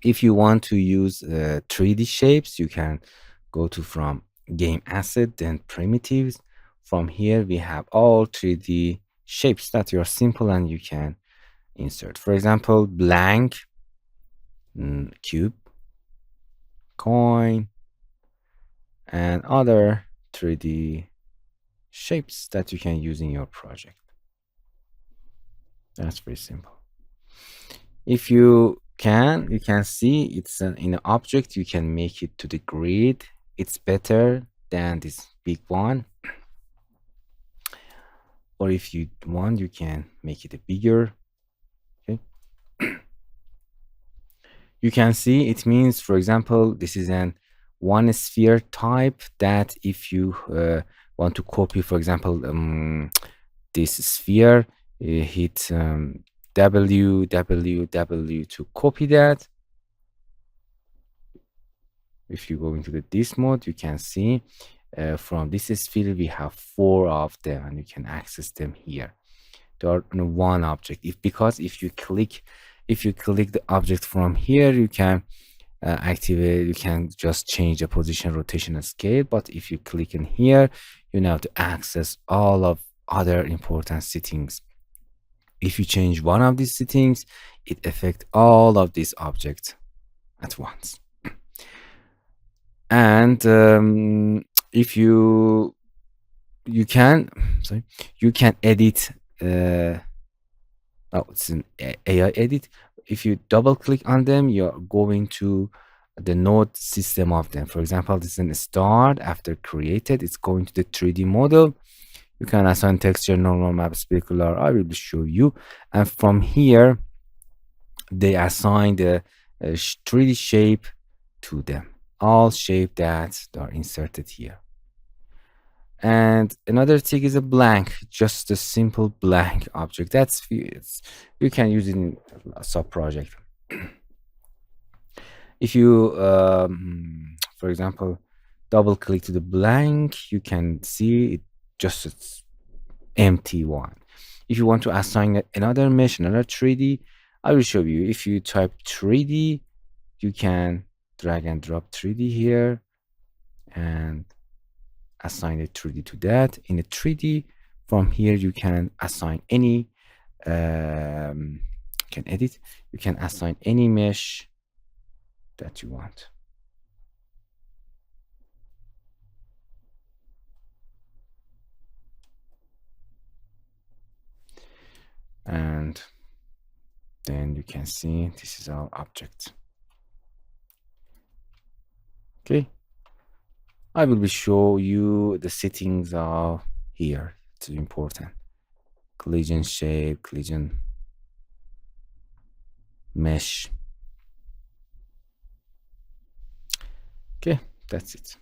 If you want to use 3D shapes, you can go to from game asset, then primitives. From here, we have all 3D shapes that are simple and you can insert. For example, blank, cube, coin, and other 3D shapes that you can use in your project. That's very simple. If you can see it's in an object, you can make it to the grid. It's better than this big one. Or if you want, you can make it bigger. Okay. You can see it means, for example, this is an one sphere type that if you want to copy, for example, this sphere, hit W to copy that. If you go into the this mode, you can see from this sphere we have 4 of them, and you can access them here. They are in one object. Because if you click the object from here, you can activate. You can just change the position, rotation, and scale. But if you click in here, you now have to access all of other important settings. If you change one of these settings, it affects all of these objects at once. And if you can edit. It's an AI edit. If you double click on them, you're going to the node system of them. For example, this is a start. After created, it's going to the 3D model. You can assign texture, normal, map, specular. I will show you. And from here, they assign the 3D shape to them. All shape that are inserted here. And another thing is a blank, just a simple blank object. That's you can use it in a sub project. If you, for example, double click to the blank, you can see it just it's empty one. If you want to assign another mesh, another 3D, I will show you. If you type 3D, you can drag and drop 3D here and assign a 3D to that. In a 3D, from here you can assign any can edit. You can assign any mesh that you want. And then you can see this is our object. Okay. I will show you the settings are here. It's important. Collision shape, collision mesh. Okay, that's it.